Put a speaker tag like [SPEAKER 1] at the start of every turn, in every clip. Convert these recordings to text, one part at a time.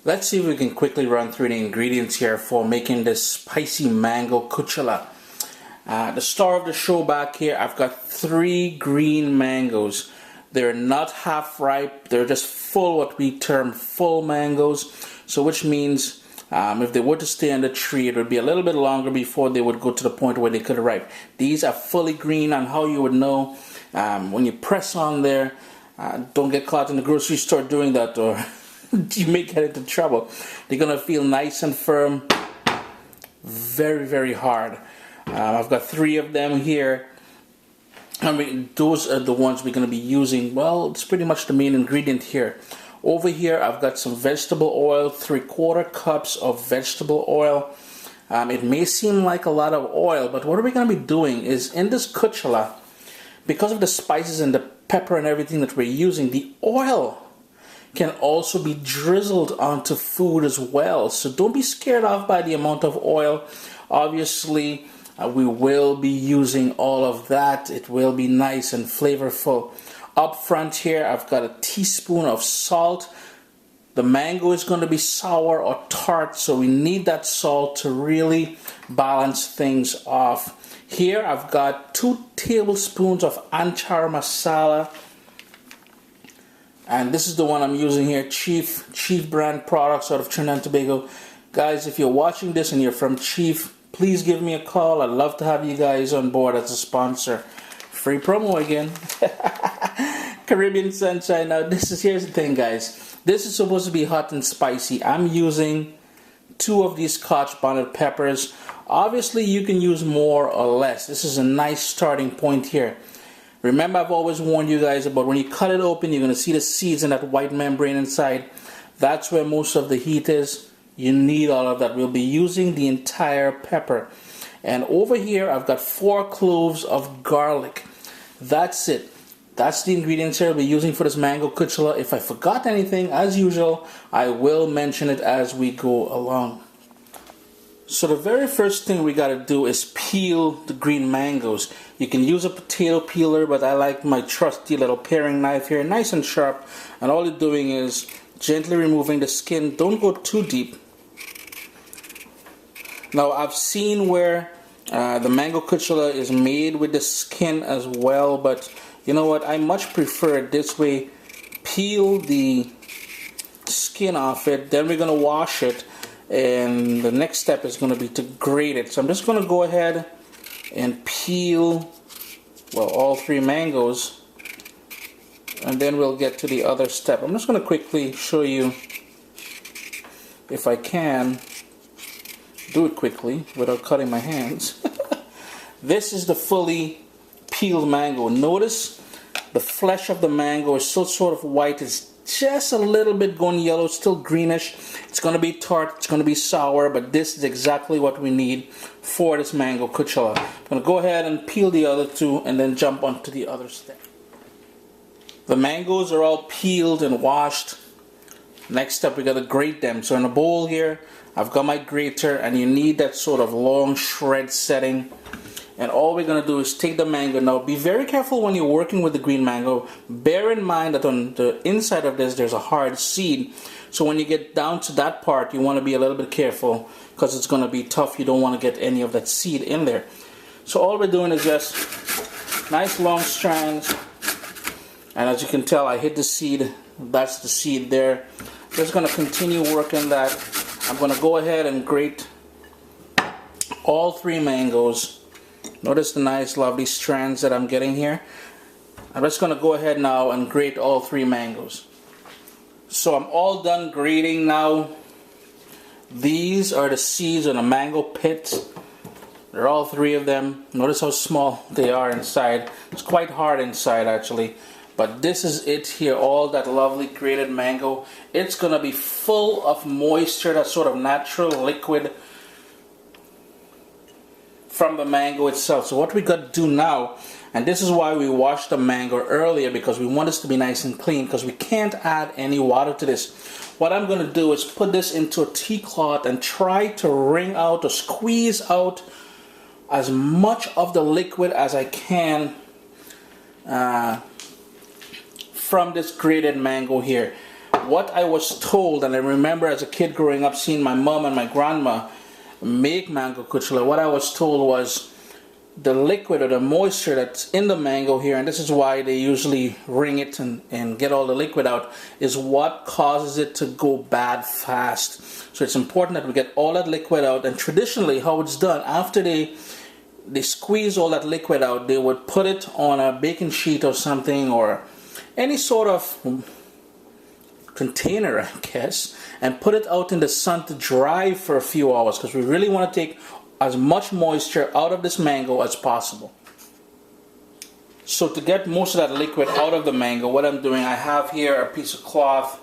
[SPEAKER 1] Let's see if we can quickly run through the ingredients here for making this spicy mango kuchela. The star of the show back here, I've got 3 green mangoes. They're not half ripe, they're just full, what we term full mangoes. So which means if they were to stay on the tree, it would be a little bit longer before they would go to the point where they could ripe. These are fully green, and how you would know, when you press on there, don't get caught in the grocery store doing that, or you may get into trouble. They're gonna feel nice and firm, very, very hard. I've got 3 of them here. I mean, those are the ones we're gonna be using. Well, it's pretty much the main ingredient here. Over here, I've got some vegetable oil, 3/4 cups of vegetable oil. It may seem like a lot of oil, but what we're gonna be doing is in this kuchela, because of the spices and the pepper and everything that we're using, the oil can also be drizzled onto food as well. So don't be scared off by the amount of oil. Obviously, we will be using all of that. It will be nice and flavorful. Up front here, I've got a teaspoon of salt. The mango is going to be sour or tart, so we need that salt to really balance things off. Here, I've got 2 tablespoons of amchar massala. And this is the one I'm using here, Chief brand products out of Trinidad and Tobago. Guys, if you're watching this and you're from Chief, please give me a call. I'd love to have you guys on board as a sponsor. Free promo again. Caribbean Sunshine. Now, here's the thing, guys. This is supposed to be hot and spicy. I'm using 2 of these scotch bonnet peppers. Obviously, you can use more or less. This is a nice starting point here. Remember, I've always warned you guys about when you cut it open, you're going to see the seeds and that white membrane inside. That's where most of the heat is. You need all of that. We'll be using the entire pepper. And over here, I've got 4 cloves of garlic. That's it. That's the ingredients here I'll be using for this mango kuchela. If I forgot anything, as usual, I will mention it as we go along. So the very first thing we got to do is peel the green mangoes. You can use a potato peeler, but I like my trusty little paring knife here, nice and sharp. And all you're doing is gently removing the skin. Don't go too deep. Now, I've seen where the mango kuchela is made with the skin as well, but you know what? I much prefer it this way. Peel the skin off it, then we're going to wash it. And the next step is going to be to grate it. So I'm just going to go ahead and peel, well, all 3 mangoes, and then we'll get to the other step. I'm just going to quickly show you, if I can do it quickly without cutting my hands. This is the fully peeled mango. Notice the flesh of the mango is still sort of white. It's just a little bit going yellow, still greenish. It's going to be tart, it's going to be sour, but this is exactly what we need for this mango kuchela. I'm going to go ahead and peel the other 2 and then jump onto the other step. The mangoes are all peeled and washed. Next step, we got to grate them. So in a bowl here, I've got my grater, and you need that sort of long shred setting. And all we're going to do is take the mango. Now, be very careful when you're working with the green mango. Bear in mind that on the inside of this, there's a hard seed. So when you get down to that part, you want to be a little bit careful because it's going to be tough. You don't want to get any of that seed in there. So all we're doing is just nice long strands. And as you can tell, I hit the seed. That's the seed there. Just going to continue working that. I'm going to go ahead and grate all 3 mangoes. Notice the nice lovely strands that I'm getting here. I'm just going to go ahead now and grate all 3 mangoes. So I'm all done grating now. These are the seeds in a mango pit. They're all 3 of them. Notice how small they are inside. It's quite hard inside actually. But this is it here, all that lovely grated mango. It's going to be full of moisture, that sort of natural liquid from the mango itself. So what we got to do now, and this is why we washed the mango earlier, because we want this to be nice and clean, because we can't add any water to this. What I'm going to do is put this into a tea cloth and try to wring out or squeeze out as much of the liquid as I can from this grated mango here. what I was told, and I remember as a kid growing up seeing my mom and my grandma make mango kuchela, what I was told was the liquid or the moisture that's in the mango here, and this is why they usually wring it and get all the liquid out, is what causes it to go bad fast. So it's important that we get all that liquid out. And traditionally how it's done, after they squeeze all that liquid out, they would put it on a baking sheet or something, or any sort of container, I guess, and put it out in the sun to dry for a few hours, because we really want to take as much moisture out of this mango as possible. So to get most of that liquid out of the mango, what I'm doing, I have here a piece of cloth.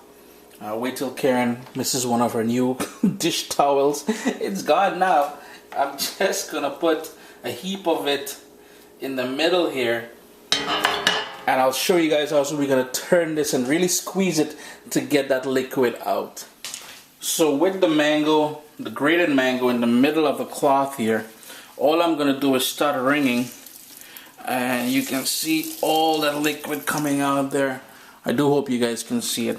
[SPEAKER 1] Wait till Karen misses one of her new dish towels. It's gone now. I'm just gonna put a heap of it in the middle here, and I'll show you guys also we're gonna turn this and really squeeze it to get that liquid out. So with the mango, the grated mango in the middle of the cloth here, all I'm going to do is start wringing, and you can see all that liquid coming out there. I do hope you guys can see it,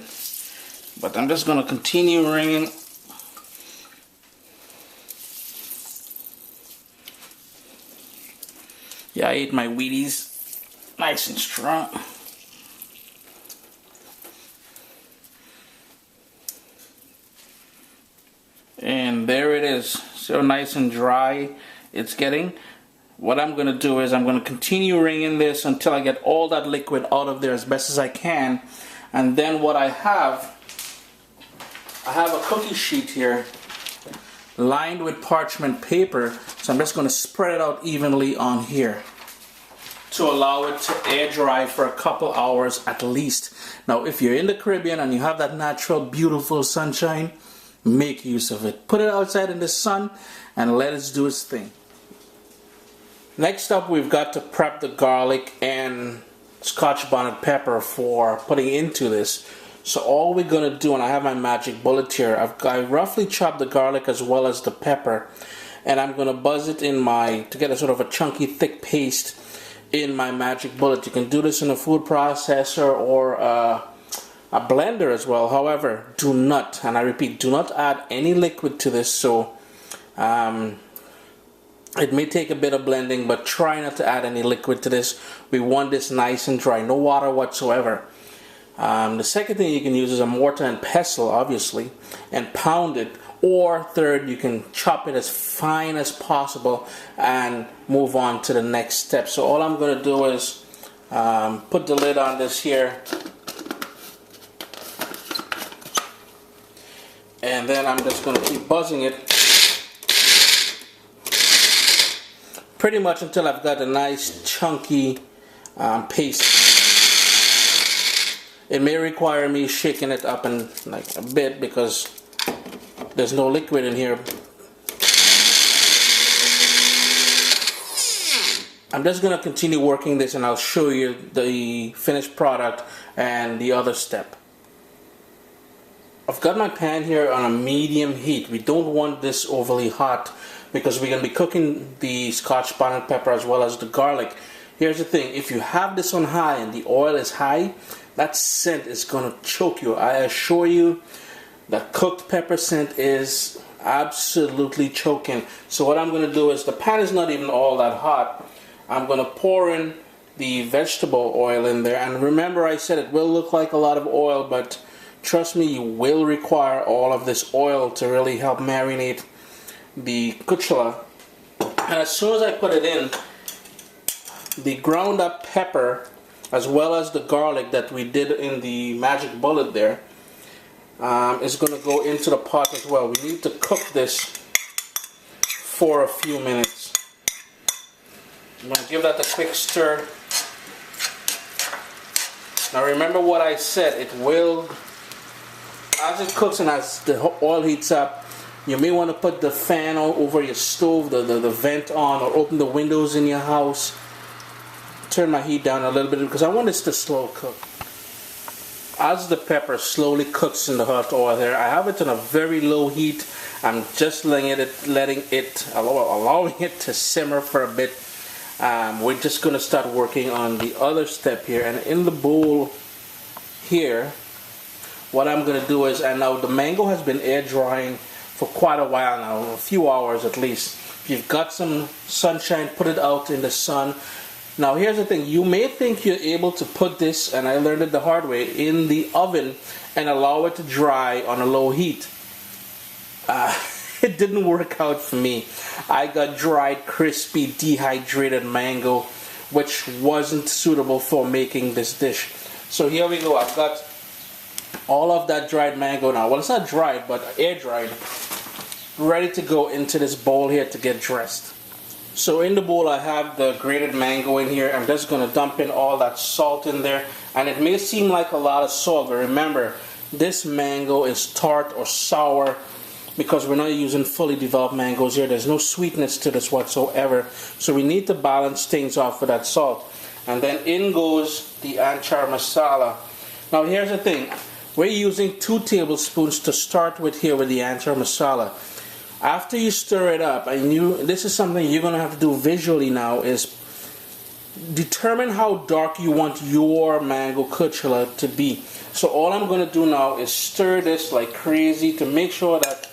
[SPEAKER 1] but I'm just going to continue wringing. Yeah, I ate my Wheaties nice and strong. And there it is, so nice and dry it's getting. What I'm going to do is I'm going to continue wringing this until I get all that liquid out of there as best as I can. And then what I have a cookie sheet here lined with parchment paper, so I'm just going to spread it out evenly on here to allow it to air dry for a couple hours at least. Now if you're in the Caribbean and you have that natural beautiful sunshine, make use of it. Put it outside in the sun and let it do its thing. Next up, we've got to prep the garlic and scotch bonnet pepper for putting into this. So all we're going to do, and I have my magic bullet here, I roughly chopped the garlic as well as the pepper, and I'm going to buzz it in to get a sort of a chunky thick paste in my magic bullet. You can do this in a food processor or a blender as well. However, do not, and I repeat, do not add any liquid to this. So it may take a bit of blending, but try not to add any liquid to this. We want this nice and dry, no water whatsoever. The second thing you can use is a mortar and pestle, obviously, and pound it. Or third, you can chop it as fine as possible and move on to the next step. So all I'm going to do is put the lid on this here, and then I'm just going to keep buzzing it pretty much until I've got a nice chunky paste. It may require me shaking it up and like a bit because there's no liquid in here. I'm just going to continue working this, and I'll show you the finished product and the other step. I've got my pan here on a medium heat. We don't want this overly hot because we're going to be cooking the scotch bonnet pepper as well as the garlic. Here's the thing, if you have this on high and the oil is high, that scent is going to choke you. I assure you that cooked pepper scent is absolutely choking. So what I'm going to do is, the pan is not even all that hot. I'm going to pour in the vegetable oil in there. And remember, I said it will look like a lot of oil, but trust me, you will require all of this oil to really help marinate the kuchela. And as soon as I put it in, the ground up pepper as well as the garlic that we did in the magic bullet there is going to go into the pot as well. We need to cook this for a few minutes. I'm going to give that a quick stir. Now remember what I said, it will, as it cooks and as the oil heats up, you may want to put the fan over your stove, the vent on, or open the windows in your house. Turn my heat down a little bit because I want this to slow cook. As the pepper slowly cooks in the hot oil there, I have it on a very low heat. I'm just allowing it to simmer for a bit. We're just going to start working on the other step here, and in the bowl here what I'm gonna do is, and now the mango has been air drying for quite a while now, a few hours at least. If you've got some sunshine, put it out in the sun. Now here's the thing, you may think you're able to put this, and I learned it the hard way, in the oven and allow it to dry on a low heat. It didn't work out for me. I got dried, crispy, dehydrated mango, which wasn't suitable for making this dish. So here we go, I've got all of that dried mango now. Well, it's not dried, but air dried, ready to go into this bowl here to get dressed. So in the bowl I have the grated mango in here. I'm just going to dump in all that salt in there. And it may seem like a lot of salt, but remember, this mango is tart or sour because we're not using fully developed mangoes here. There's no sweetness to this whatsoever. So we need to balance things off with that salt. And then in goes the amchar masala. Now here's the thing. We're using 2 tablespoons to start with here with the amchar masala. After you stir it up, and this is something you're going to have to do visually now, is determine how dark you want your mango kuchela to be. So all I'm going to do now is stir this like crazy to make sure that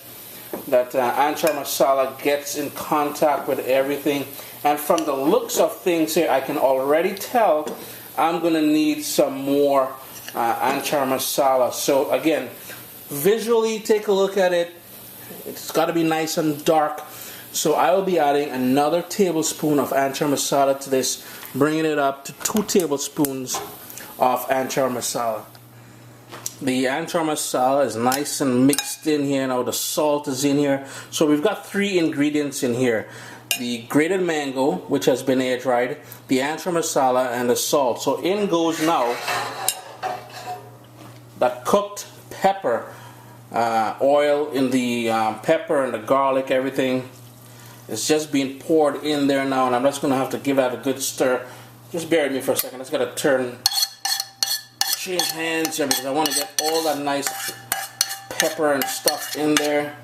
[SPEAKER 1] amchar masala gets in contact with everything. And from the looks of things here, I can already tell I'm going to need some more amchar masala. So again, visually take a look at it. It's got to be nice and dark. So I will be adding another tablespoon of amchar masala to this, bringing it up to 2 tablespoons of amchar masala. The amchar masala is nice and mixed in here. Now the salt is in here. So we've got 3 ingredients in here. The grated mango, which has been air dried, the amchar masala, and the salt. So in goes now that cooked pepper. Oil in the pepper and the garlic, everything is just being poured in there now, and I'm just going to have to give that a good stir. Just bear with me for a second. It's got to change hands here because I want to get all that nice pepper and stuff in there.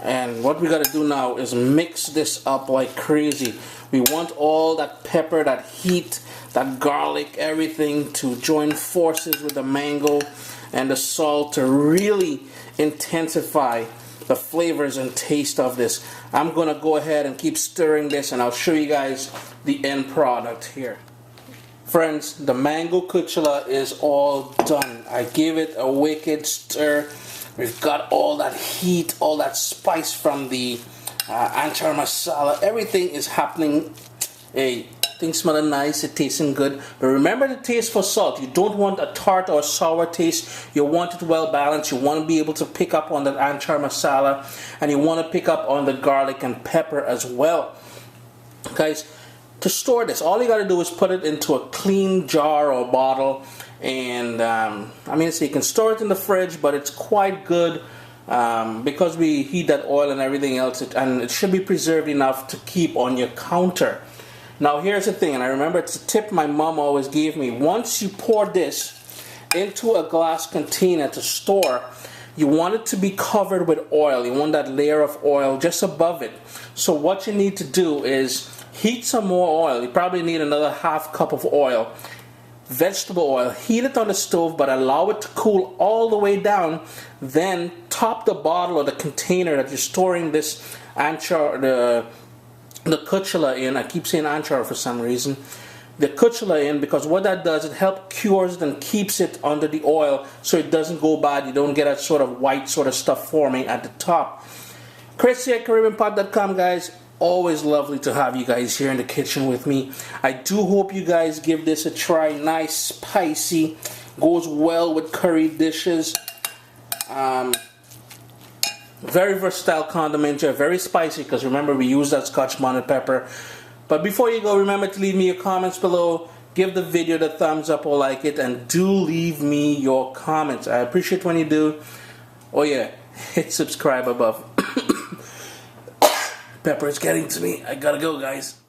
[SPEAKER 1] And what we got to do now is mix this up like crazy. We want all that pepper, that heat, that garlic, everything to join forces with the mango and the salt to really intensify the flavors and taste of this. I'm going to go ahead and keep stirring this, and I'll show you guys the end product here. Friends, the mango kuchela is all done. I gave it a wicked stir. We've got all that heat, all that spice from the amchar masala. Everything is happening. Hey, things smelling nice, it tasting good. But remember the taste for salt. You don't want a tart or sour taste. You want it well balanced. You want to be able to pick up on that amchar masala, and you want to pick up on the garlic and pepper as well. Guys, to store this, all you got to do is put it into a clean jar or bottle. And I mean, so you can store it in the fridge, but it's quite good because we heat that oil and everything else, and it should be preserved enough to keep on your counter. Now here's the thing, and I remember it's a tip my mom always gave me. Once you pour this into a glass container to store, you want it to be covered with oil. You want that layer of oil just above it. So what you need to do is heat some more oil. You probably need another ½ cup of oil. Vegetable oil. Heat it on the stove, but allow it to cool all the way down. Then top the bottle or the container that you're storing this amchar, the kuchela in. I keep saying amchar for some reason. The kuchela in, because what that does, it helps cures it and keeps it under the oil so it doesn't go bad. You don't get that sort of white sort of stuff forming at the top. Chris at CaribbeanPot.com, guys. Always lovely to have you guys here in the kitchen with me. I do hope you guys give this a try. Nice, spicy, goes well with curry dishes. Very versatile condiment here, very spicy because remember we use that scotch bonnet pepper. But before you go, remember to leave me your comments below. Give the video the thumbs up or like it, and do leave me your comments. I appreciate when you do. Oh yeah, hit subscribe above. Pepper is getting to me. I gotta go, guys.